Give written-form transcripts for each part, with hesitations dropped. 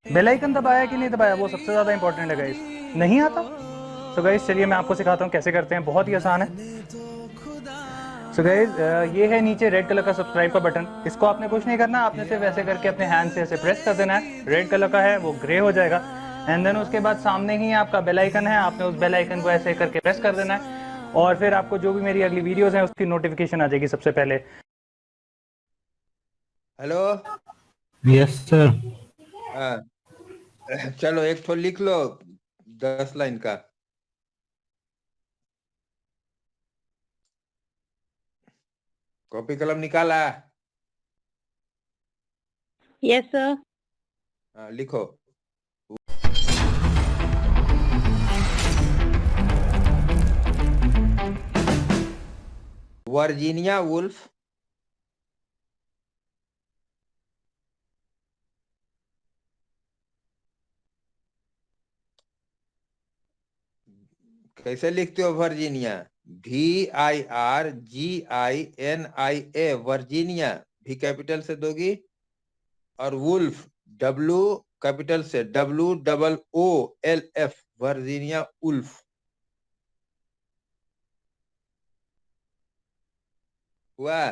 Bell icon दबाया कि नहीं दबाया वो सबसे ज़्यादा इंपॉर्टेंट है गाइस। नहीं आता? सो गाइस चलिए मैं आपको सिखाता हूँ कैसे करते हैं, बहुत ही आसान है। सो गाइस ये है नीचे रेड कलर का सब्सक्राइब का बटन, इसको आपने कुछ नहीं करना, आपने सिर्फ ऐसे करके अपने हैंड से ऐसे प्रेस कर देना है, रेड कलर का है वो ग्रे हो जाएगा। एंड देन उसके बाद सामने ही आपका बेल आइकन है, आपने उस बेल आइकन को ऐसे करके प्रेस कर देना है और फिर आपको जो भी मेरी अगली वीडियोस हैं उसकी नोटिफिकेशन आ जाएगी सबसे पहले। हेलो। Yes sir. हाँ, चलो एक तो लिख लो 10 लाइन का। कॉपी कलम निकाला? Yes sir. हाँ, लिखो। वर्जीनिया वुल्फ कैसे लिखते हो वर्जीनिया? VIRGINIA, वर्जीनिया भी कैपिटल से दोगी, और वुल्फ W कैपिटल से, WOOLF, वर्जीनिया वुल्फ। हुआ?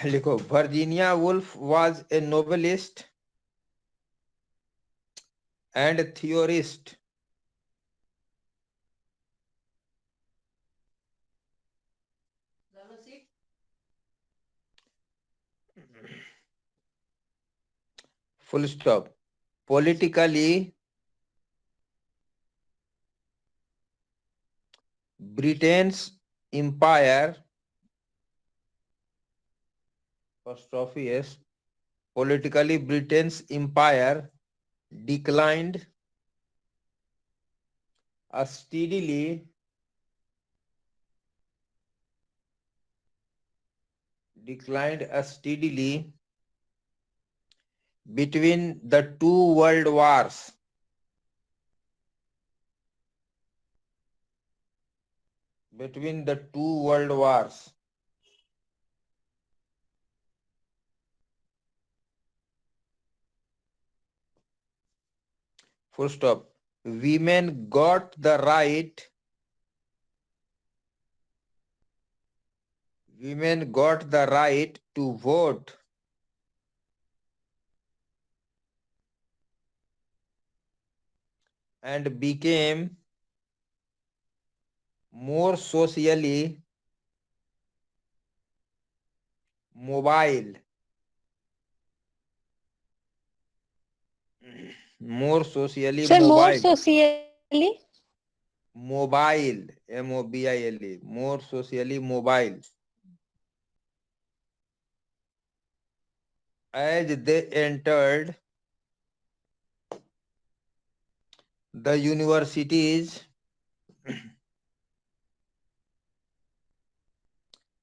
लिखो, Virginia Woolf was a novelist and theorist. Full stop. Politically, Britain's empire, apostrophe S, politically Britain's empire declined steadily between the two world wars. Between the two world wars. Full stop. Women got the right to vote and became more socially mobile. More socially sir more mobile. Socially Mobile, MOBILE, more socially mobile. As they entered the universities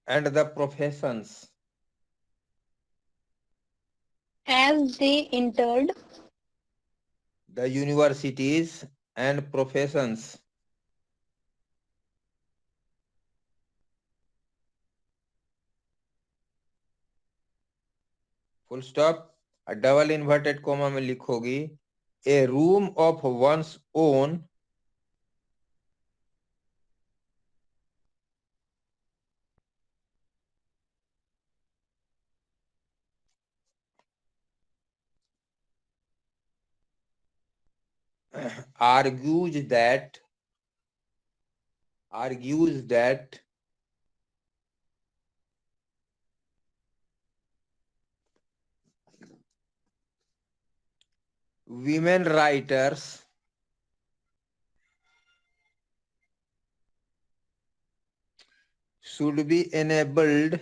and the professions. as they entered The universities and professions. Full stop. A double inverted comma में लिखोगी, a room of one's own argues that women writers should be enabled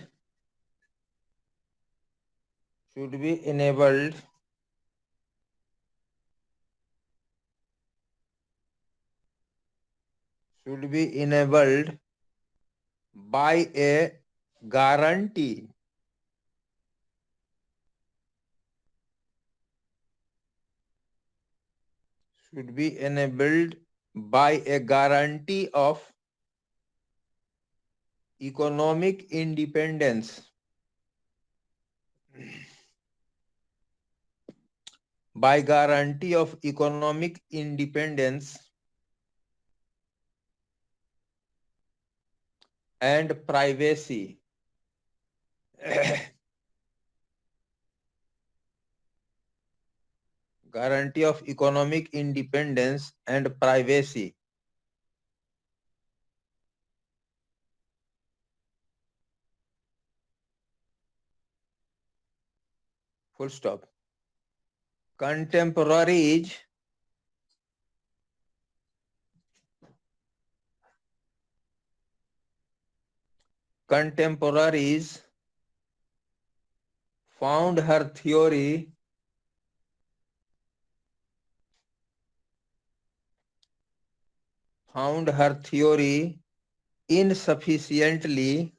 by a guarantee of economic independence by guarantee of economic independence and privacy. Guarantee of economic independence and privacy. Full stop. Contemporaries found her theory insufficiently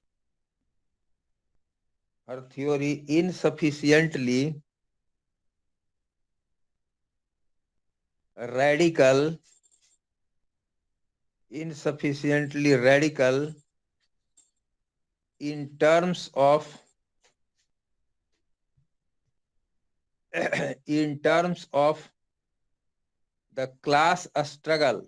radical in terms of the class struggle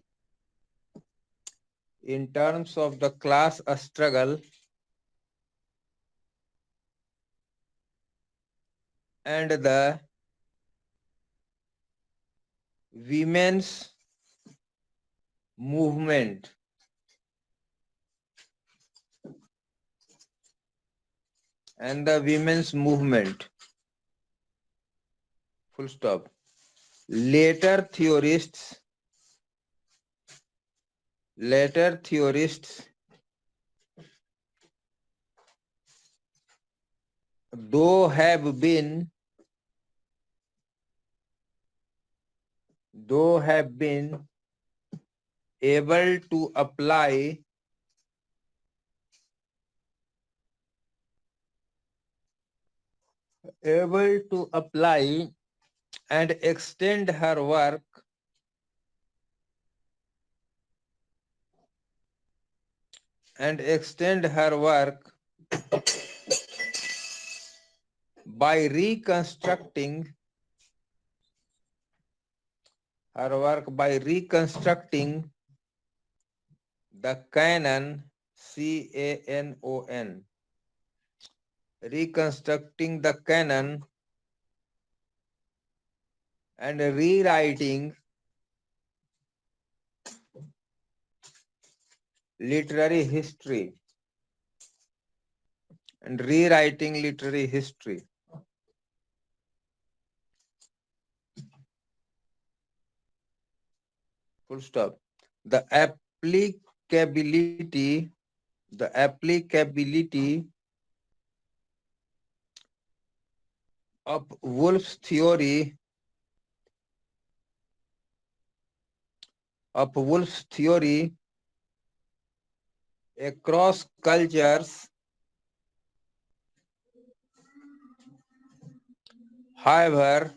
and the women's movement. Full stop. Later theorists though have been able to apply and extend her work by reconstructing the canon, CANON, reconstructing the canon and rewriting literary history. Full stop. The applicability of Woolf's theory across cultures, however,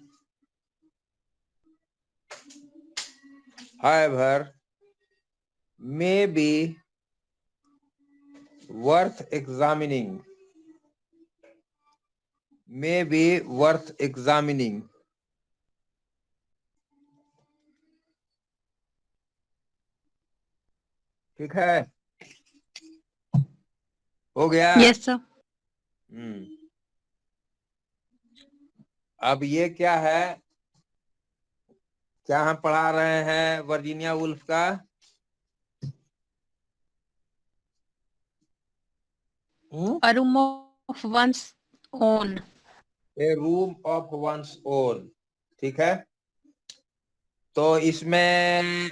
may be worth examining. ठीक है, हो गया? Yes, sir. अब ये क्या है, क्या हम पढ़ा रहे हैं वर्जीनिया वुल्फ का? A room of one's own. A room of one's own. ठीक है, तो इसमें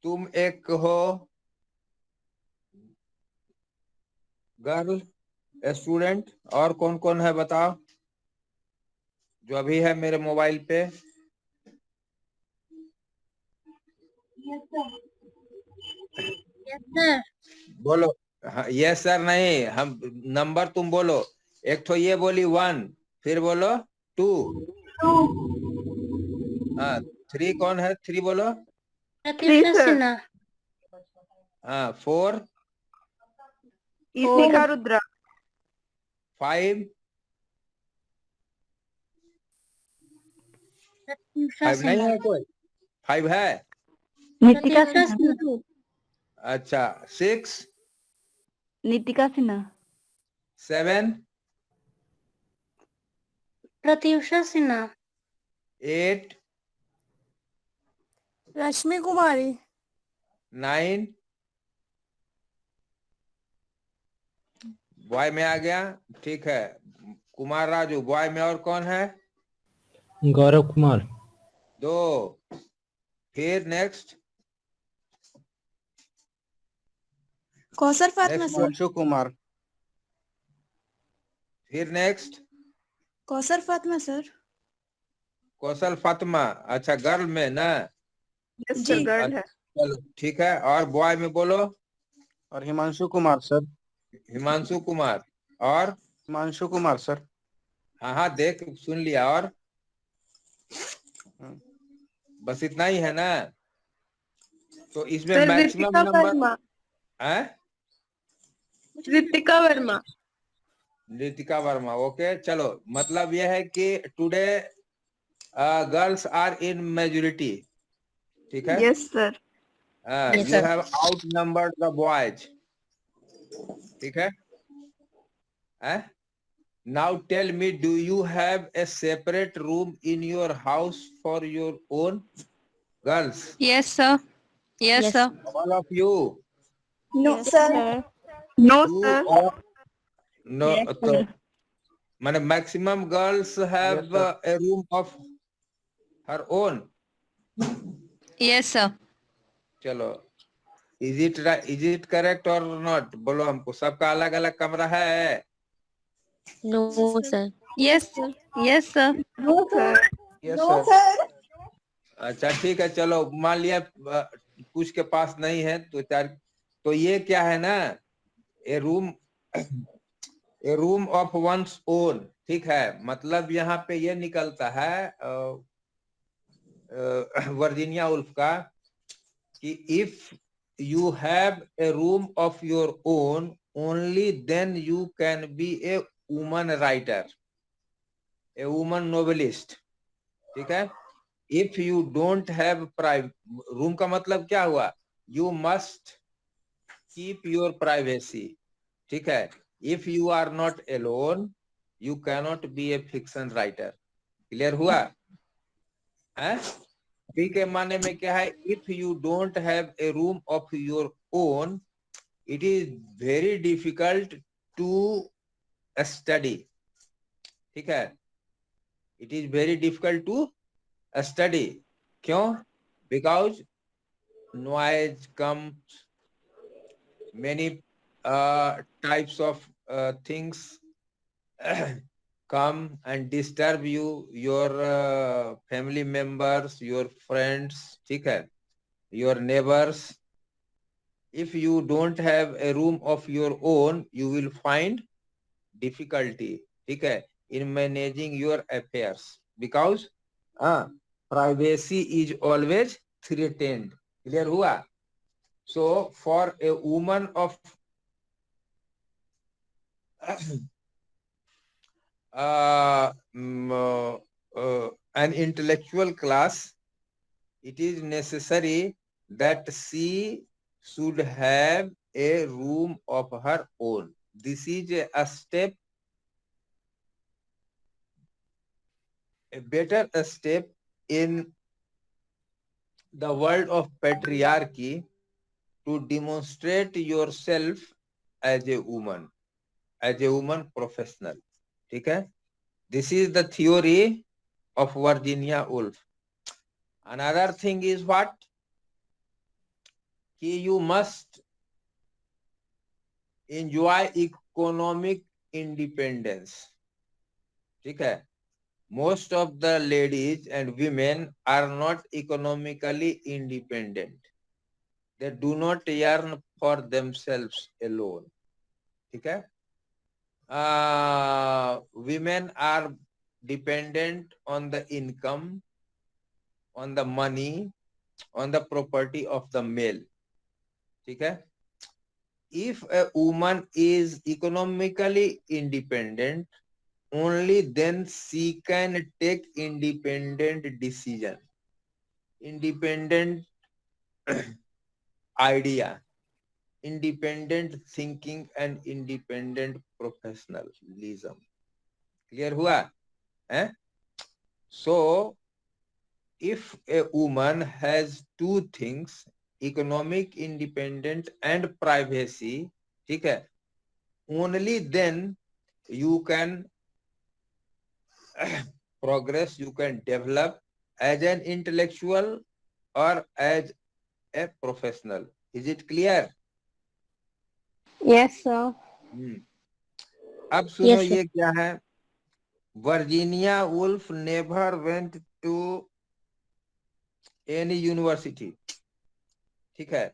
तुम एक हो गर्ल स्टूडेंट, और कौन कौन है बताओ, जो अभी है मेरे मोबाइल पे? Yes, sir. बोलो. हाँ, यस सर नहीं, हम नंबर तुम बोलो. एक तो ये बोली 1, फिर बोलो 2. हाँ, 3 कौन है? 3 बोलो. Three, sir. हाँ, 4. ईशिका रुद्रा। 5 प्रत्युषा 5 नहीं सिन्हा। है कोई? 5 है? नितिका प्रत्युषा सिन्हा। सिन्हा। अच्छा 6 नितिका सिन्हा। 7 प्रत्युषा सिन्हा। 8 रश्मि कुमारी। 9 बॉय में आ गया, ठीक है। कुमार राजू बॉय में और कौन है? गौरव कुमार। 2। फिर next Kausar Fatima next sir. Himanshu Kumar. फिर नेक्स्ट कौसर फातिमा सर। कौशल फातिमा। अच्छा गर्ल में ना? यस जी। सर, गर्ल है। चलो ठीक है। और बॉय में बोलो। और हिमांशु कुमार सर। हिमांशु कुमार। और हिमांशु कुमार सर। हाँ हाँ देख सुन लिया। और बस इतना ही है ना? तो इसमें sir maximum Ritika number Varma. है? ऋतिका वर्मा। ऋतिका वर्मा। ओके चलो, मतलब यह है कि today girls are in majority, ठीक है। Yes sir. Yes, you sir. Have outnumbered the boys, ठीक है। Now tell me, do you have a separate room in your house for your own girls? Yes, sir. Yes, sir. All of you? No yes sir. Sir. No too sir. और no? Yes तो sir. माने maximum girls have Yes, sir. A room of her own. Yes, sir. चलो, is it correct और not? बोलो हमको। सबका अलग अलग कमरा है? No, sir. Yes, sir. Yes, sir. No sir. Yes, no sir. Sir. अच्छा ठीक है। चलो मान लिया कुछ के पास नहीं है तो तो ये क्या है ना, ए रूम ऑफ वंस ओन, ठीक है। मतलब यहाँ पे ये निकलता है वर्जीनिया वुल्फ का कि if you have a room of your own, only then you can be a woman writer, a woman novelist, ठीक है। if you don't have private room का मतलब क्या हुआ? you must keep your privacy, ठीक है। if you are not alone, you cannot be a fiction writer, clear हुआ है? बी के माने में क्या है? If you don't have a room of your own, it is very difficult to study, ठीक है। it is very difficult to study। क्यों? because noise comes, many types of things come and disturb you, your family members, your friends, ठीक है, your neighbors। if you don't have a room of your own, you will find difficulty, ठीक है, in managing your affairs, because privacy is always threatened, clear हुआ? so for a woman of an intellectual class, it is necessary that she should have a room of her own. This is a step, a better step in the world of patriarchy, to demonstrate yourself as a woman professional, ठीक है। This is the theory of Virginia Woolf. Another thing is what? You must enjoy economic independence, ठीक है। Most of the ladies and women are not economically independent. They do not earn for themselves alone, ठीक है। Women are dependent on the income, on the money, on the property of the male, ठीक है। if a woman is economically independent, only then she can take independent decision, independent idea, independent thinking and independent professionalism. Clear हुआ? Eh? So if a woman has two things, economic independence and privacy, ठीक है, only then you can progress, you can develop as an intellectual or as a professional. Is it clear? Yes, sir. अब सुनो Yes, sir. ये क्या है? Virginia Woolf never went to any university. ठीक है?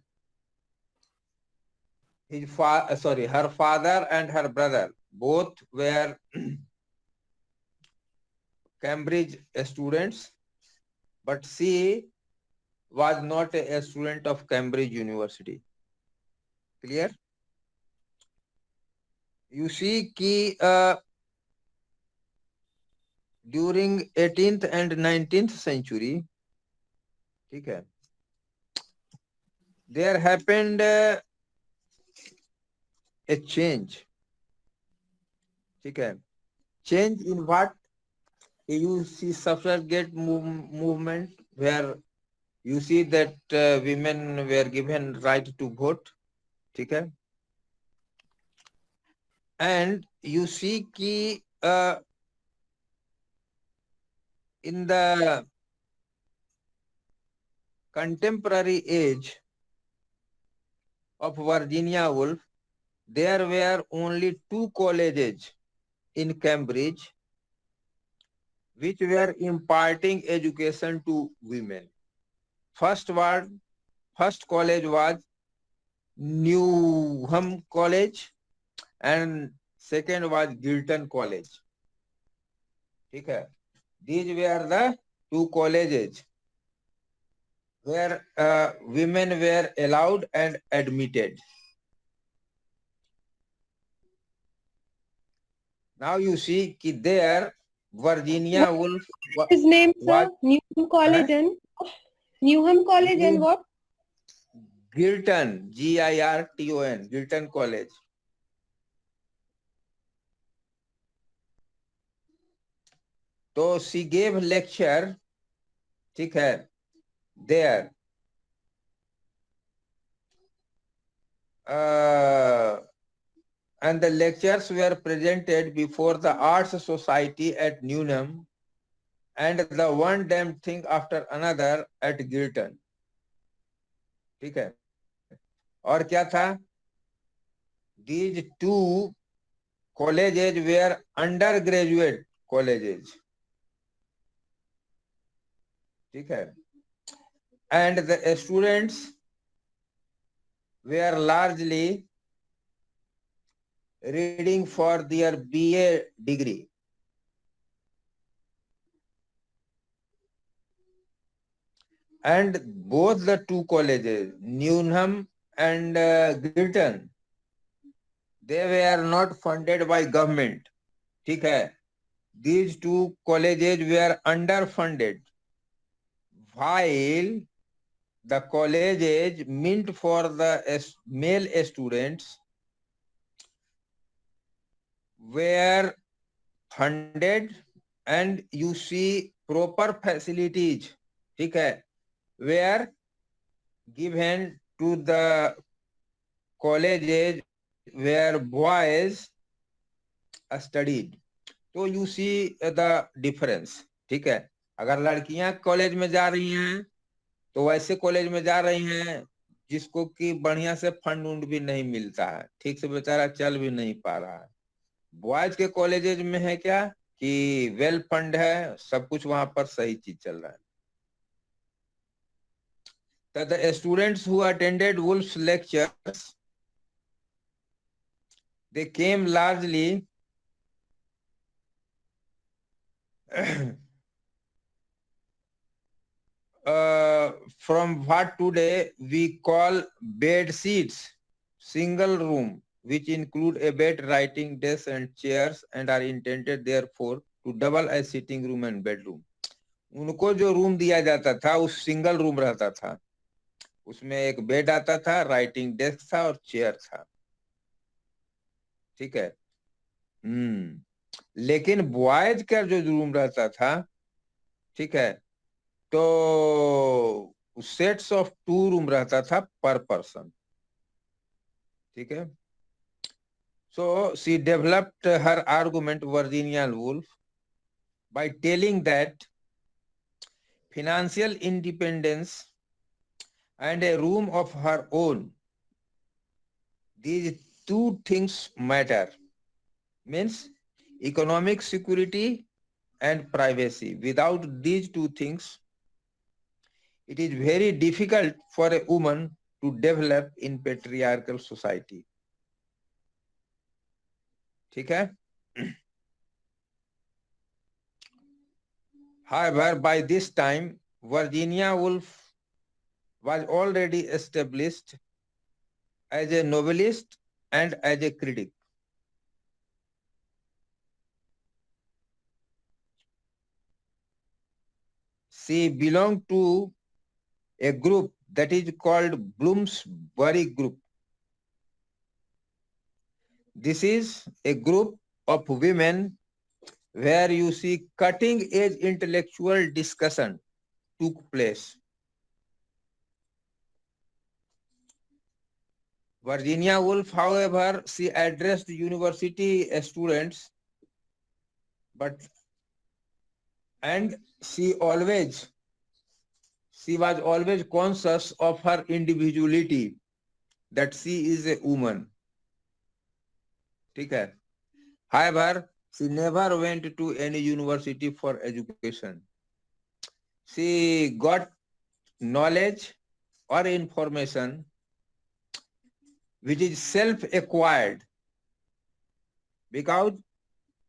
Her father and her brother both were Cambridge students, but she was not a student of Cambridge University. Clear? You see कि during 18th and 19th century, ठीक है, there happened a change. ठीक है, change in what? You see suffragette movement where you see that women were given right to vote. ठीक है, and you see कि in the contemporary age of Virginia Woolf, there were only two colleges in Cambridge which were imparting education to women. First college was Newham College and second was Gilton College. ठीक है, these were the two colleges where women were allowed and admitted. Now you see कि there Virginia Woolf His name, sir? was Newham College and Newham College and what? Gilton, Girton, Gilton College. So she gave lecture, ठीक है, there. And the lectures were presented before the Arts Society at Newham and the one damn thing after another at Gilton. ठीक है, और क्या था? These two colleges were undergraduate colleges. ठीक है, and the students were largely reading for their BA degree. And both the two colleges, Newham and Gilton, they were not funded by government. ठीक है, these two colleges were underfunded, while the colleges meant for the male students were funded, and you see proper facilities, ठीक है, were given to the colleges where boys studied. So you see the difference. ठीक है, अगर लड़कियां college में जा रही हैं तो वैसे कॉलेज में जा रही हैं जिसको कि बढ़िया से फंड उंड भी नहीं मिलता है, ठीक से बेचारा चल भी नहीं पा रहा है. बॉयज के कॉलेजेज में है क्या कि वेल फंड है, सब कुछ वहां पर सही चीज चल रहा है. The students who attended Woolf's lectures, they came largely from what today we call bed seats, single room which include a bed, writing desk and chairs and are intended therefore to double as sitting room and bedroom. उनको जो room दिया जाता था उस single room रहता था, उसमें एक बेड आता था, राइटिंग डेस्क था और चेयर था, ठीक है। लेकिन बॉयज का जो रूम रहता था, ठीक है, तो सेट्स ऑफ 2 रूम रहता था पर पर्सन, ठीक है। So she developed her argument, Virginia Woolf, by telling that financial independence and a room of her own, these 2 things matter. Means economic security and privacy. Without these 2 things, it is very difficult for a woman to develop in patriarchal society. ठीक है? However, by this time, Virginia Woolf was already established as a novelist and as a critic. She belonged to a group that is called Bloomsbury Group. This is a group of women where you see cutting-edge intellectual discussion took place. Virginia Woolf, however, she addressed university students, and she was always conscious of her individuality, that she is a woman. Okay. However, she never went to any university for education. She got knowledge or information which is self-acquired because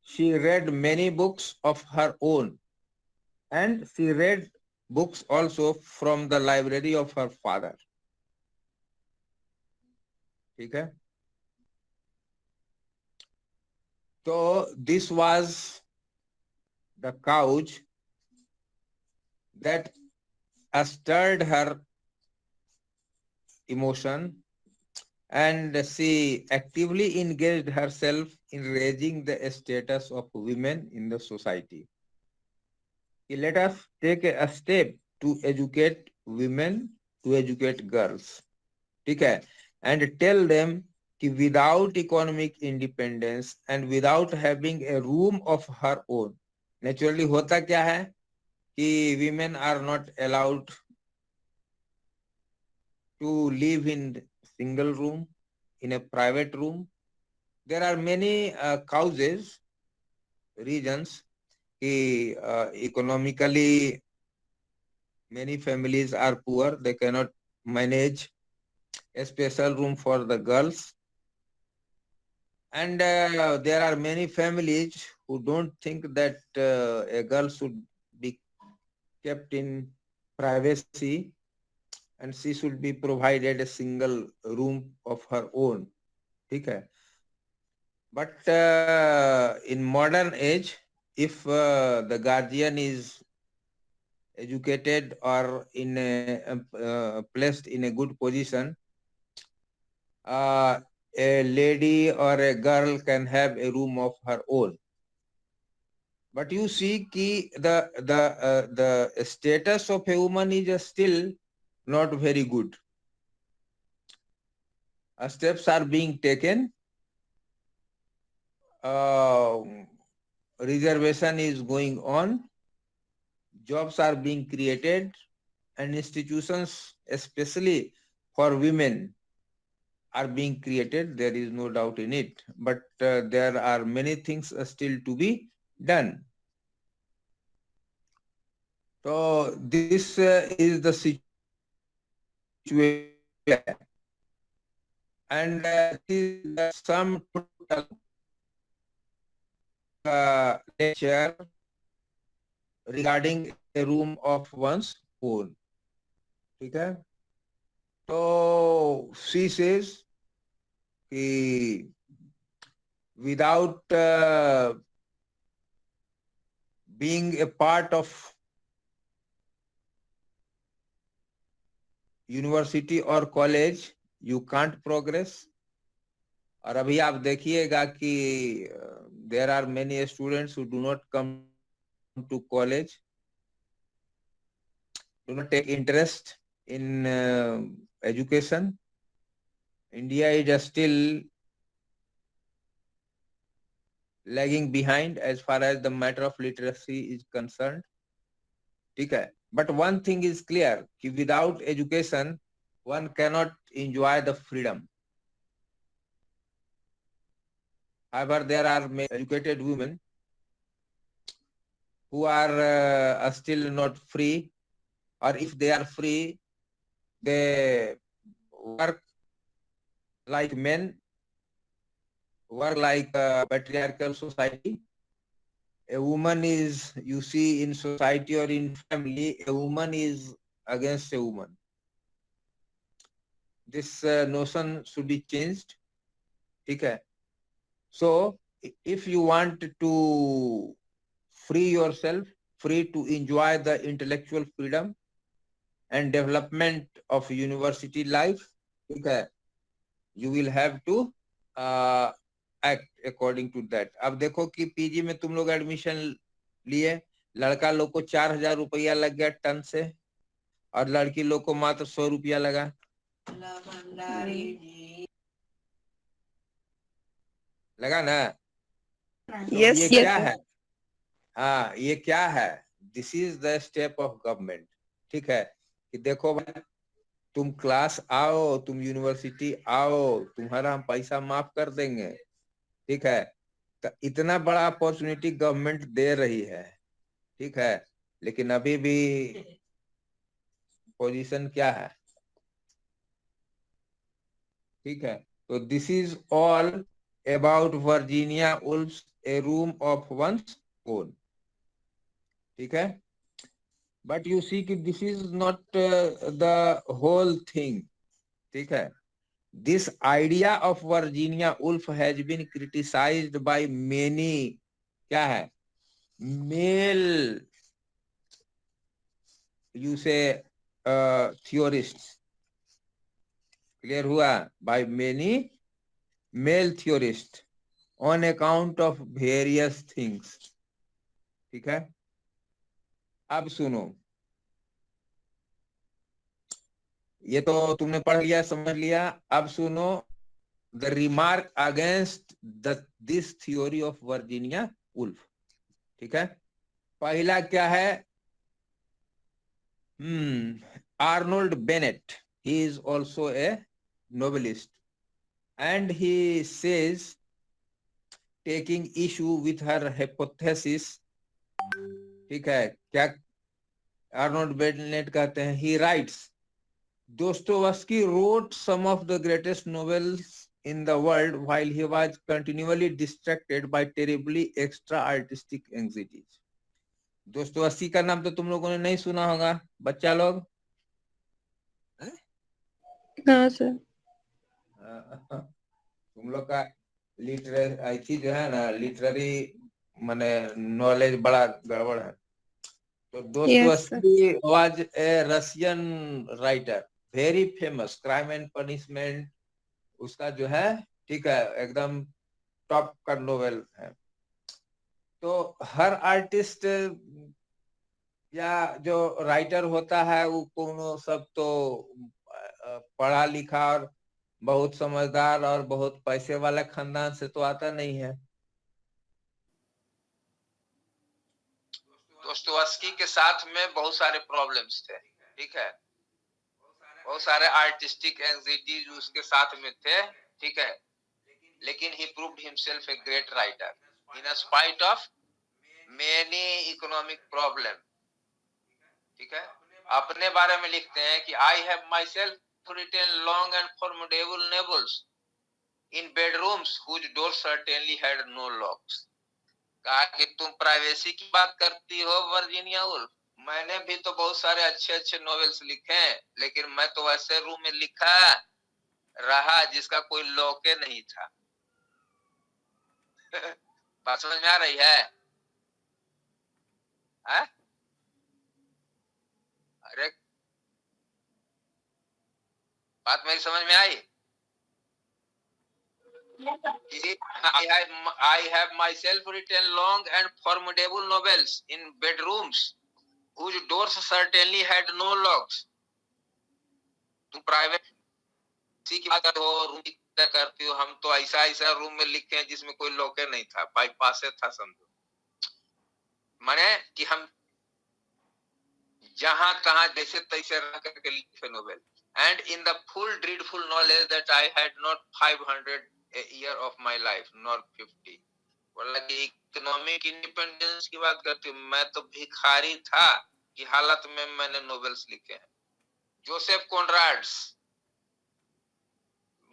she read many books of her own, and she read books also from the library of her father. Okay? So this was the cause that stirred her emotion, and she actively engaged herself in raising the status of women in the society. Let us take a step to educate women, to educate girls. Okay? And tell them that without economic independence and without having a room of her own, naturally होता क्या है कि women are not allowed to live in single room, in a private room. There are many causes, reasons. Economically, many families are poor. They cannot manage a special room for the girls. And there are many families who don't think that a girl should be kept in privacy, and she should be provided a single room of her own. Okay? But in modern age, if the guardian is educated or in placed in a good position, a lady or a girl can have a room of her own. But you see the status of a woman is still not very good. Steps are being taken. Reservation is going on. Jobs are being created, and institutions, especially for women, are being created. There is no doubt in it. But there are many things still to be done. So this is the situation, and this is the sum total lecture regarding a room of one's own. Okay? So she says कि without being a part of university or college you can't progress. और अभी आप देखिएगा कि there are many students who do not come to college, do not take interest in education. India is still lagging behind as far as the matter of literacy is concerned. ठीक है, but one thing is clear कि without education one cannot enjoy the freedom. However, there are educated women who are still not free, or if they are free, they work like men, work like a patriarchal society. A woman is, you see, in society or in family, a woman is against a woman. This notion should be changed. Okay. So, if you want to free yourself, free to enjoy the intellectual freedom and development of university life, okay, you will have to act according to that. अब देखो कि PG में तुम लोग admission लिए, लड़का लोग को 4,000 रुपया लग गया टन से, और लड़की लोग को मात्र 100 रुपया लगा. लगा ना? तो Yes, ये sir. क्या है? हाँ, ये क्या है? This is the step of government. ठीक है कि देखो भाई, तुम क्लास आओ, तुम यूनिवर्सिटी आओ, तुम्हारा हम पैसा माफ कर देंगे. ठीक है, तो इतना बड़ा अपॉर्चुनिटी गवर्नमेंट दे रही है. ठीक है, लेकिन अभी भी पोजीशन क्या है? ठीक है, तो this is all about Virginia Woolf's, a room of one's own. ठीक है, बट यू सी कि this is not the whole thing. ठीक है, this idea of Virginia Woolf has been criticized by many, क्या है, male, you say theorists. Clear हुआ? By many male theorist on account of various things. ठीक है, अब सुनो, ये तो तुमने पढ़ लिया, समझ लिया. अब सुनो the remark against this theory of Virginia wolf. ठीक है, पहला क्या है? Arnold Bennett, he is also a novelist, and he says, taking issue with her hypothesis. ठीक है, क्या आर्नोल्ड बेनेट कहते हैं? he writes, Dostoevsky wrote some of the greatest novels in the world while he was continually distracted by terribly extra artistic anxieties. Dostoevsky का नाम तो तुम लोगों ने नहीं सुना होगा बच्चा लोग. हाँ सर. तुम लोग का लिटरेरी जो है ना, लिटरेरी माने नॉलेज बड़ा गड़बड़ है. तो Dostoevsky was a Russian writer, very famous, crime and punishment उसका जो है, ठीक है, एकदम टॉप का नोवेल है. तो हर आर्टिस्ट या जो राइटर होता है वो कोनो सब तो पढ़ा लिखा और बहुत समझदार और बहुत पैसे वाला खानदान से तो आता नहीं है. दोस्तोवस्की के साथ में बहुत सारे प्रॉब्लम्स थे. ठीक है, बहुत सारे आर्टिस्टिक एंजाइटीज उसके साथ में थे. ठीक है, लेकिन he proved himself a great writer in spite of many economic problem. ठीक है, अपने बारे में लिखते हैं कि I have myself written long and formidable novels in bedrooms whose door certainly had no locks. कहा कि तुम प्राइवेसी की बात करती हो वर्जीनिया वुल्फ, मैंने भी तो बहुत सारे अच्छे अच्छे नॉवेल्स लिखे हैं, लेकिन मैं तो ऐसे रूम में लिखा रहा जिसका कोई लौके नहीं था। बात समझ में आ रही है? अरे बात मेरी समझ में आई? I have myself written long and formidable novels in bedrooms whose doors certainly had no locks. तुम प्राइवेट की बात करते हो, रूम की बात करते हो, हम तो ऐसा ऐसा रूम में लिखे हैं जिसमें कोई लॉक नहीं था, बाईपास से था समझो। माने कि हम जहां तहां जैसे तैसे रह करके लिखे novel, and in the full dreadful knowledge that I had not 500 a year of my life nor 50. बोला कि इकोनॉमिक इंडिपेंडेंस की बात करती हूँ, मैं तो भिखारी था कि हालत में मैंने नोवेल्स लिखे हैं। जोसेफ कॉनराड्स,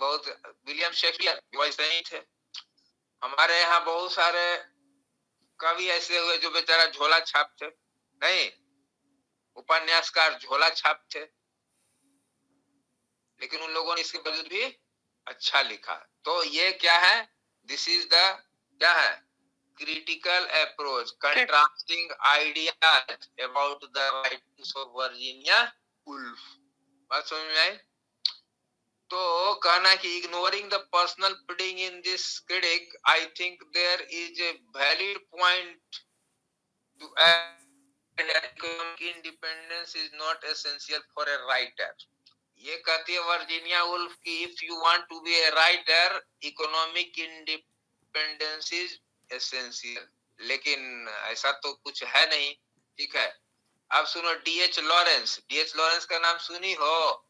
बहुत विलियम शेक्सपियर वैसे ही थे। हमारे यहाँ बहुत सारे कवि ऐसे हुए जो बेचारा झोला छाप थे, नहीं उपन्यासकार झोला छाप थे, लेकिन उन लोगों ने इसके बावजूद भी अच्छा लिखा। तो ये क्या है? दिस इज द क्या है? Critical approach contrasting ideas about the writings of Virginia Woolf. बात समझ में आई? तो कहना कि ignoring the personal reading in this critic, I think there is a valid point to economic independence is not essential for a writer. ये कहती है वर्जीनिया वुल्फ की, if you want to be a writer economic independence is essential, लेकिन ऐसा तो कुछ है नहीं। ठीक है, अब सुनो डीएच लॉरेंस। डीएच लॉरेंस का नाम सुनी हो?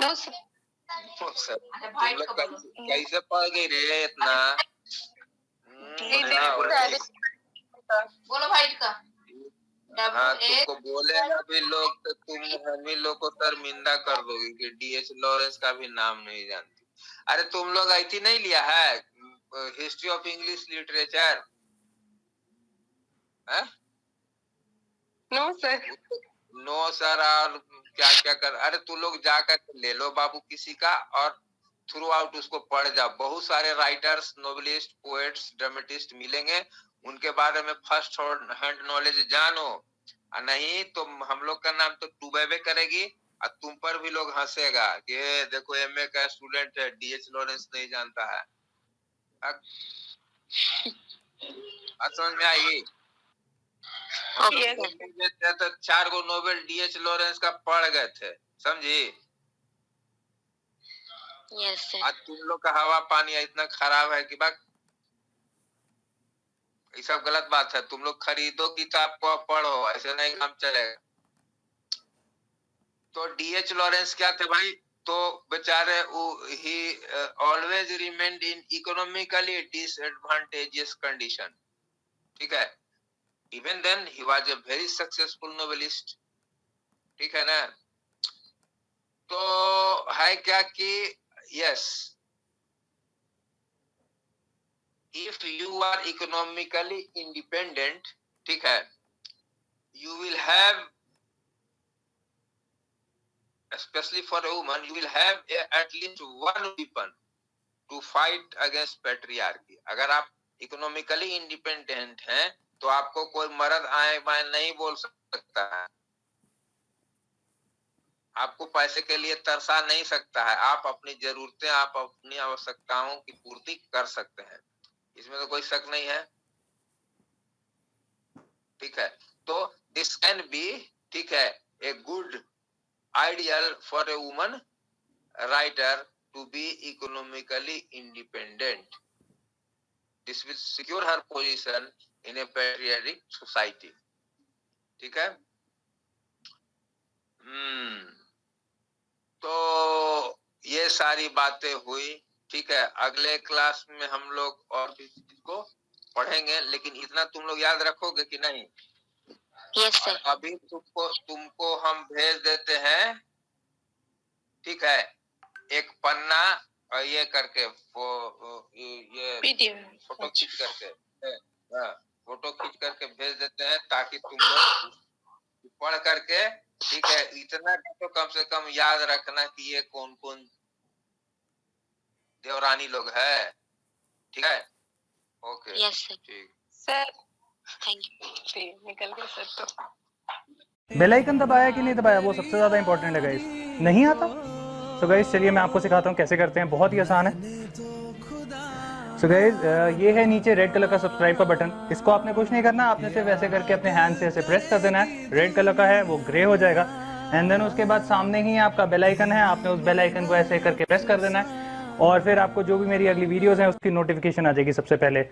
No sir. तुम लोग कैसे पढ़ गई रे इतना? बोलो भाई का। हाँ, तुमको बोले अभी लोग तो तुम हम ही लोग को शर्मिंदा कर दोगे कि डीएच लॉरेंस का भी नाम नहीं जानती। अरे तुम लोग आई थी नहीं लिया है history of English literature? No sir. No sir. और क्या क्या कर, अरे तू लोग जाकर ले लो बाबू किसी का और थ्रू आउट उसको पढ़ जा। बहुत सारे राइटर्स, नोवेलिस्ट, पोएट्स, ड्रामेटिस्ट मिलेंगे, उनके बारे में फर्स्ट हैंड नॉलेज जानो। नहीं तो हम लोग का नाम तो डूबेबे करेगी और तुम पर भी लोग हंसेगा कि देखो एमए का स्टूडेंट है, डीएच लॉरेंस नहीं जानता है। समझ में आई? तो 4 गो नोवेल डीएच लॉरेंस का पढ़ गए थे, समझी? Yes sir. आज तुम लोग का हवा पानी इतना खराब है कि बात ये सब गलत बात है। तुम लोग खरीदो किताब को पढ़ो, ऐसे नहीं काम चलेगा। तो डीएच लॉरेंस क्या थे भाई? तो बेचारे ही always remained in economically disadvantageous condition. ठीक है, even then he was a very successful novelist. ठीक है ना? तो है क्या कि yes, if you are economically independent, ठीक है, you will have, especially for a woman, you will have at least one weapon to fight against patriarchy. अगर आप इकोनॉमिकली इंडिपेंडेंट हैं तो आपको कोई मर्द आए बाएं नहीं बोल सकता है, आपको पैसे के लिए तरसा नहीं सकता है। आप अपनी जरूरतें, आप अपनी आवश्यकताओं की पूर्ति कर सकते हैं, इसमें तो कोई शक नहीं है। ठीक है, तो दिस कैन बी, ठीक है, a good ideal for a woman writer to be economically independent. This will secure her position in a patriarchal society. ठीक है, तो ये सारी बातें हुई। ठीक है, अगले क्लास में हम लोग और भी चीज को पढ़ेंगे, लेकिन इतना तुम लोग याद रखोगे कि नहीं? Yes sir. अभी तुमको हम भेज देते हैं, ठीक है, एक पन्ना और ये करके ये फोटो खींच करके, फोटो खींच करके भेज देते हैं ताकि तुम लोग पढ़ करके ठीक है, इतना तो कम से कम याद रखना कि ये कौन कौन देवरानी लोग है। ठीक है, ओके। Yes sir. ठीक सर थैंक यू। ठीक निकल गया सर। तो बेल आइकन दबाया कि नहीं दबाया, वो सबसे ज़्यादा इंपॉर्टेंट है गाइस। नहीं आता? सो गाइस चलिए मैं आपको सिखाता हूँ कैसे करते हैं, बहुत ही आसान है। सो गाइस ये है नीचे रेड कलर का सब्सक्राइब का बटन, इसको आपने कुछ नहीं करना, आपने सिर्फ ऐसे करके अपने हैंड से ऐसे प्रेस कर देना है। रेड कलर का है वो ग्रे हो जाएगा, एंड देन उसके बाद सामने ही आपका बेल आइकन है, आपने उस बेल आइकन को ऐसे करके प्रेस कर देना है, और फिर आपको जो भी मेरी अगली वीडियोस हैं उसकी नोटिफिकेशन आ जाएगी सबसे पहले।